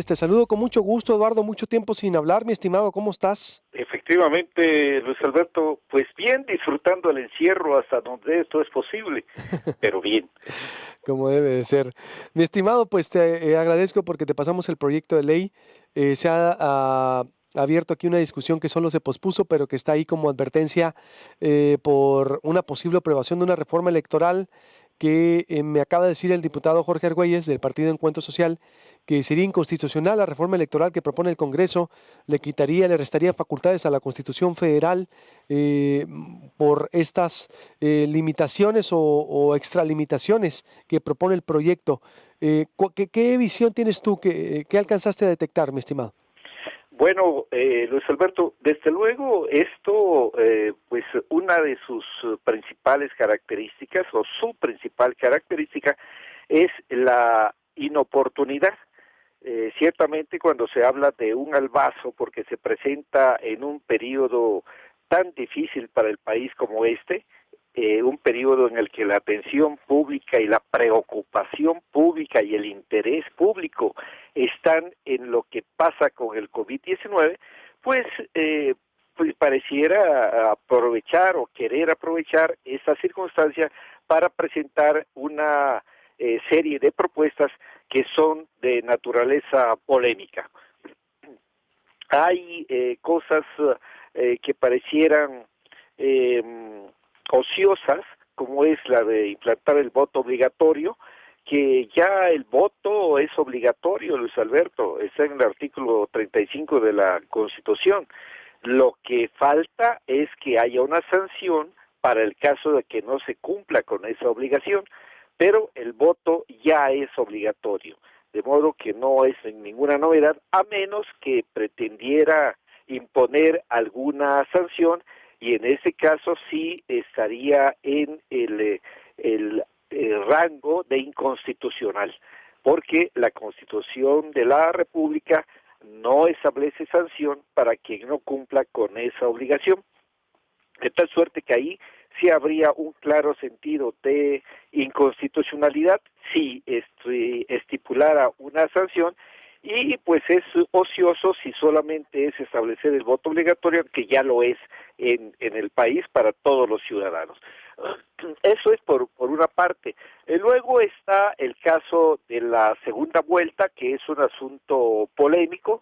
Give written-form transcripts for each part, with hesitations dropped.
Te saludo con mucho gusto, Eduardo, mucho tiempo sin hablar, mi estimado, ¿cómo estás? Efectivamente, Luis Alberto, pues bien, disfrutando el encierro hasta donde esto es posible, pero bien. Como debe de ser. Mi estimado, pues te agradezco porque te pasamos el proyecto de ley. Se ha abierto aquí una discusión que solo se pospuso, pero que está ahí como advertencia por una posible aprobación de una reforma electoral que me acaba de decir el diputado Jorge Argüelles del Partido Encuentro Social que sería inconstitucional la reforma electoral que propone el Congreso, le restaría facultades a la Constitución Federal por estas limitaciones o extralimitaciones que propone el proyecto. ¿Qué visión tienes tú? ¿Qué alcanzaste a detectar, mi estimado? Bueno, Luis Alberto, desde luego esto, pues una de sus principales características o su principal característica es la inoportunidad. Ciertamente cuando se habla de un albazo, porque se presenta en un periodo tan difícil para el país como este, un periodo en el que la atención pública y la preocupación pública y el interés público están en lo que pasa con el COVID-19, pues, pues pareciera aprovechar o querer aprovechar esta circunstancia para presentar una serie de propuestas que son de naturaleza polémica. Hay cosas que parecieran eh, ociosas, como es la de implantar el voto obligatorio, que ya el voto es obligatorio, Luis Alberto, está en el artículo 35 de la Constitución. Lo que falta es que haya una sanción para el caso de que no se cumpla con esa obligación, pero el voto ya es obligatorio, de modo que no es ninguna novedad, a menos que pretendiera imponer alguna sanción, y en ese caso sí estaría en el rango de inconstitucional, porque la Constitución de la República no establece sanción para quien no cumpla con esa obligación. De tal suerte que ahí sí habría un claro sentido de inconstitucionalidad si estipulara una sanción, y pues es ocioso si solamente es establecer el voto obligatorio, que ya lo es en el país para todos los ciudadanos. Eso es por una parte. Luego está el caso de la segunda vuelta, que es un asunto polémico.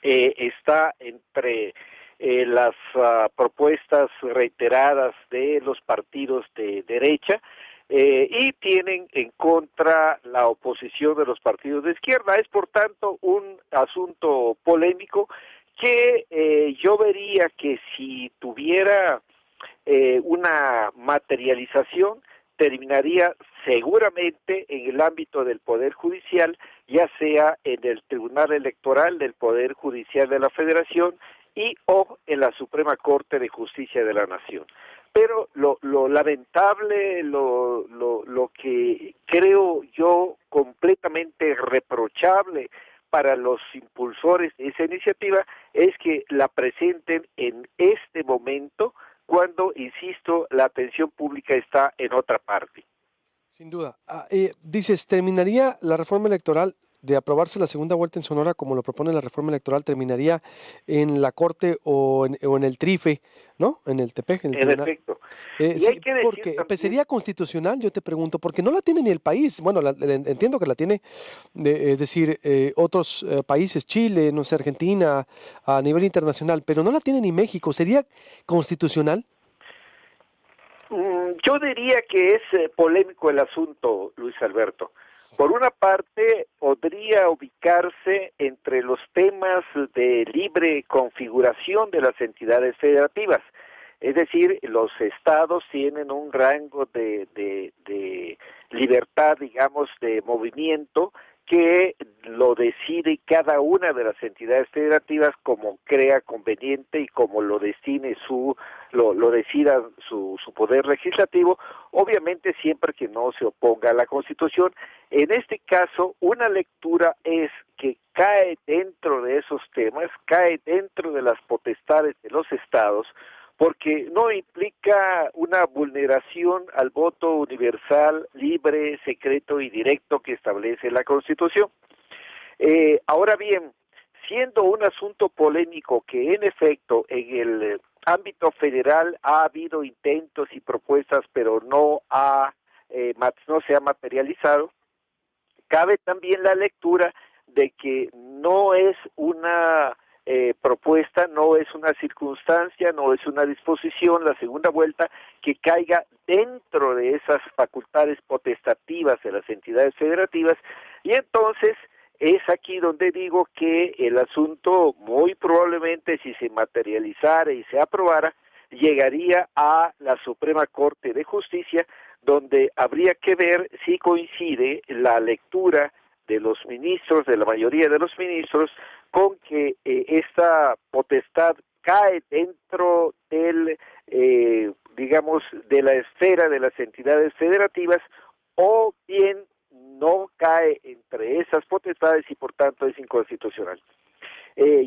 Está entre las propuestas reiteradas de los partidos de derecha, y tienen en contra la oposición de los partidos de izquierda. Es por tanto un asunto polémico que yo vería que si tuviera una materialización, terminaría seguramente en el ámbito del Poder Judicial, ya sea en el Tribunal Electoral del Poder Judicial de la Federación y o en la Suprema Corte de Justicia de la Nación. Pero lo lamentable, lo que creo yo completamente reprochable para los impulsores de esa iniciativa es que la presenten en este momento cuando, insisto, la atención pública está en otra parte. Sin duda. Dices, ¿terminaría la reforma electoral de aprobarse la segunda vuelta en Sonora como lo propone la reforma electoral, terminaría en la Corte o en el TRIFE, ¿no? En el TEPEJ, en el En tribunal. efecto. Y hay Sí, que decir porque pues, también, sería constitucional, yo te pregunto, porque no la tiene ni el país. Bueno, entiendo que la tiene, es decir, otros países, Chile, no sé, Argentina, a nivel internacional, pero no la tiene ni México. ¿Sería constitucional? yo diría que es polémico el asunto, Luis Alberto. Por una parte, podría ubicarse entre los temas de libre configuración de las entidades federativas. Es decir, los estados tienen un rango de libertad, digamos, de movimiento, que lo decide cada una de las entidades federativas como crea conveniente y como lo destine lo decida su poder legislativo, obviamente siempre que no se oponga a la Constitución. En este caso, una lectura es que cae dentro de esos temas, cae dentro de las potestades de los estados, porque no implica una vulneración al voto universal, libre, secreto y directo que establece la Constitución. Ahora bien, siendo un asunto polémico que en efecto en el ámbito federal ha habido intentos y propuestas, pero no se ha materializado, cabe también la lectura de que no es una propuesta, no es una circunstancia, no es una disposición, la segunda vuelta, que caiga dentro de esas facultades potestativas de las entidades federativas, y entonces es aquí donde digo que el asunto muy probablemente, si se materializara y se aprobara, llegaría a la Suprema Corte de Justicia, donde habría que ver si coincide la lectura de los ministros, de la mayoría de los ministros, con que esta potestad cae dentro del, digamos, de la esfera de las entidades federativas, o bien no cae entre esas potestades y por tanto es inconstitucional.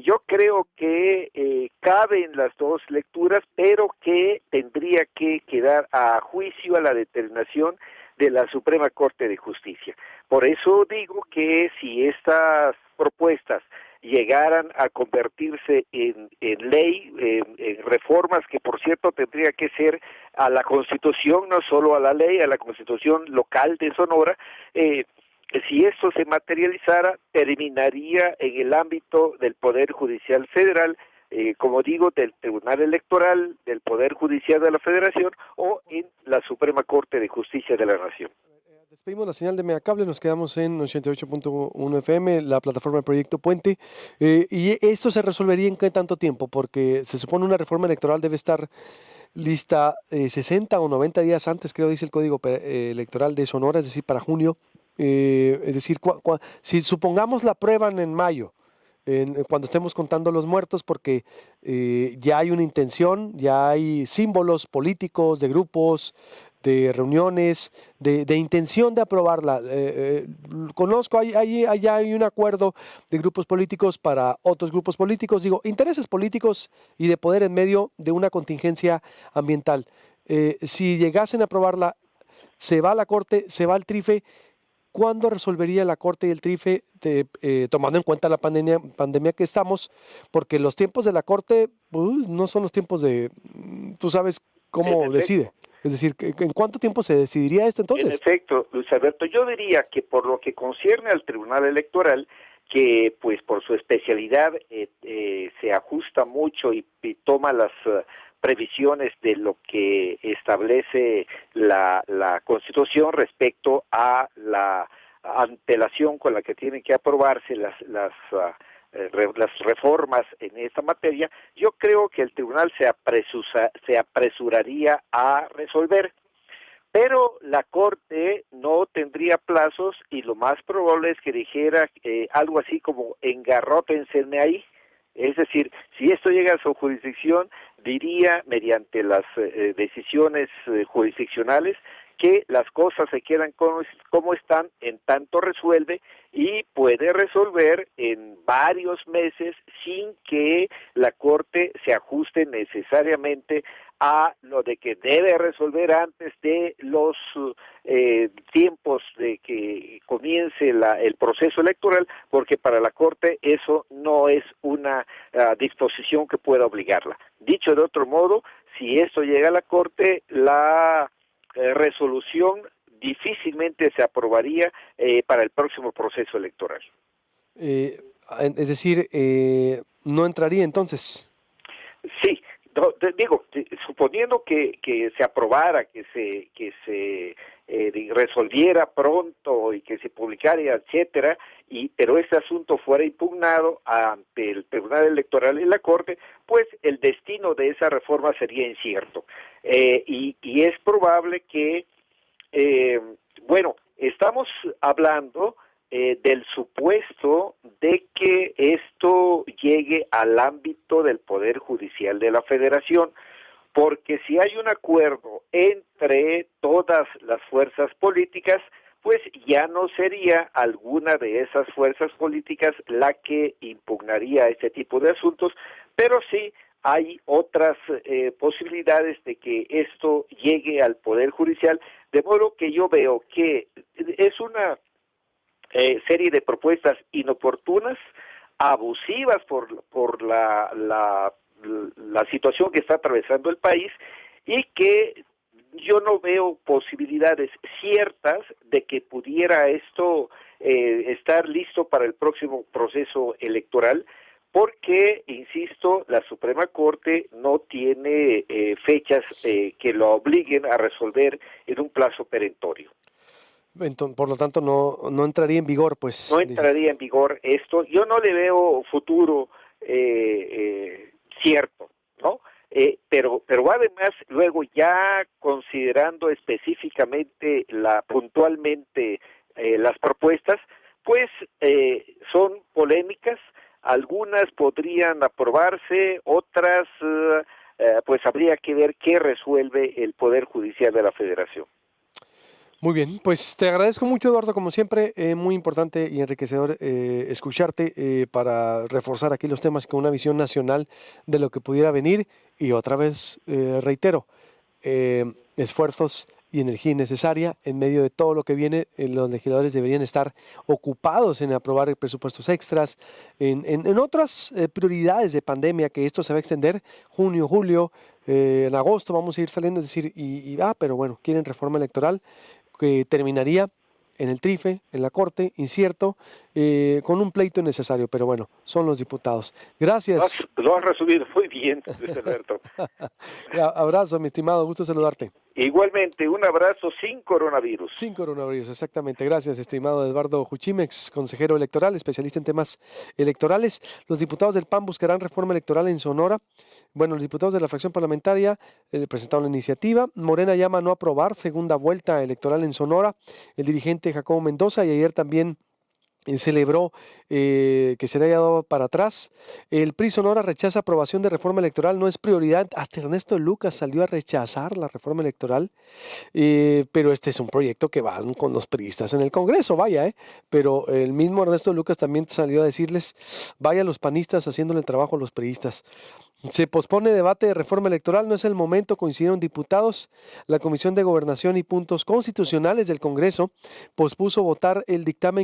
Yo creo que caben las dos lecturas, pero que tendría que quedar a juicio, a la determinación de la Suprema Corte de Justicia. Por eso digo que si estas propuestas llegaran a convertirse en ley, en reformas que por cierto tendría que ser a la Constitución, no solo a la ley, a la Constitución local de Sonora, si esto se materializara, terminaría en el ámbito del Poder Judicial Federal, como digo, del Tribunal Electoral, del Poder Judicial de la Federación o en la Suprema Corte de Justicia de la Nación. Despedimos la señal de Megacable, nos quedamos en 88.1 FM, la plataforma del Proyecto Puente. ¿Y esto se resolvería en qué tanto tiempo? Porque se supone una reforma electoral debe estar lista 60 o 90 días antes, creo, dice el Código Electoral de Sonora, es decir, para junio. Es decir, si supongamos la aprueban en mayo, cuando estemos contando los muertos, porque ya hay una intención, ya hay símbolos políticos, de grupos, de reuniones, de intención de aprobarla. Conozco, allá hay un acuerdo de grupos políticos para otros grupos políticos, digo, intereses políticos y de poder en medio de una contingencia ambiental. Si llegasen a aprobarla, se va a la Corte, se va al TRIFE. ¿Cuándo resolvería la Corte y el TRIFE, tomando en cuenta la pandemia que estamos? Porque los tiempos de la Corte pues, no son los tiempos tú sabes En cómo efecto, decide. Es decir, ¿en cuánto tiempo se decidiría esto en entonces? efecto, Luis Alberto, yo diría que por lo que concierne al Tribunal Electoral, que pues por su especialidad se ajusta mucho y toma las previsiones de lo que establece la Constitución respecto a la antelación con la que tienen que aprobarse las reformas en esta materia. Yo creo que el tribunal se apresuraría a resolver, pero la Corte no tendría plazos y lo más probable es que dijera algo así como engarrótenseme ahí. Es decir, si esto llega a su jurisdicción, diría mediante las decisiones jurisdiccionales que las cosas se quedan como están en tanto resuelve, y puede resolver en varios meses sin que la Corte se ajuste necesariamente a lo de que debe resolver antes de los tiempos de que comience el proceso electoral, porque para la Corte eso no es una disposición que pueda obligarla. Dicho de otro modo, si esto llega a la Corte, la resolución difícilmente se aprobaría para el próximo proceso electoral. Eh, es decir, no entraría entonces. Sí, digo, suponiendo que se aprobara, que se resolviera pronto y que se publicara, etcétera, pero este asunto fuera impugnado ante el Tribunal Electoral y la Corte, pues el destino de esa reforma sería incierto. Y es probable que, bueno, estamos hablando del supuesto de que esto llegue al ámbito del Poder Judicial de la Federación, porque si hay un acuerdo entre todas las fuerzas políticas, pues ya no sería alguna de esas fuerzas políticas la que impugnaría este tipo de asuntos, pero sí hay otras posibilidades de que esto llegue al Poder Judicial, de modo que yo veo que es una serie de propuestas inoportunas, abusivas por la situación que está atravesando el país, y que yo no veo posibilidades ciertas de que pudiera esto estar listo para el próximo proceso electoral, porque, insisto, la Suprema Corte no tiene fechas que lo obliguen a resolver en un plazo perentorio. Por lo tanto, no entraría en vigor, pues, No dices. entraría en vigor esto. Yo no le veo futuro cierto, ¿no? Pero además, luego ya considerando específicamente, puntualmente las propuestas, pues son polémicas. Algunas podrían aprobarse, otras pues habría que ver qué resuelve el Poder Judicial de la Federación. Muy bien, pues te agradezco mucho, Eduardo, como siempre, muy importante y enriquecedor escucharte para reforzar aquí los temas con una visión nacional de lo que pudiera venir, y otra vez reitero, esfuerzos y energía innecesaria en medio de todo lo que viene. Los legisladores deberían estar ocupados en aprobar presupuestos extras, en otras prioridades de pandemia, que esto se va a extender junio, julio, en agosto vamos a ir saliendo, es decir, pero bueno, quieren reforma electoral que terminaría en el trife, en la corte, incierto, con un pleito innecesario, pero bueno, son los diputados. Gracias. Lo has resumido muy bien, Luis Alberto. Abrazo, mi estimado, gusto saludarte. Igualmente, un abrazo sin coronavirus. Sin coronavirus, exactamente. Gracias, estimado Eduardo Juchimex, consejero electoral, especialista en temas electorales. Los diputados del PAN buscarán reforma electoral en Sonora. Bueno, los diputados de la fracción parlamentaria presentaron la iniciativa. Morena llama a no aprobar segunda vuelta electoral en Sonora. El dirigente Jacobo Mendoza, y ayer también celebró que se le haya dado para atrás. El PRI Sonora rechaza aprobación de reforma electoral, no es prioridad. Hasta Ernesto Lucas salió a rechazar la reforma electoral, pero este es un proyecto que va con los priistas en el Congreso, vaya, pero el mismo Ernesto Lucas también salió a decirles, vaya los panistas haciéndole el trabajo a los priistas. Se pospone debate de reforma electoral, no es el momento, coincidieron diputados. La Comisión de Gobernación y Puntos Constitucionales del Congreso pospuso votar el dictamen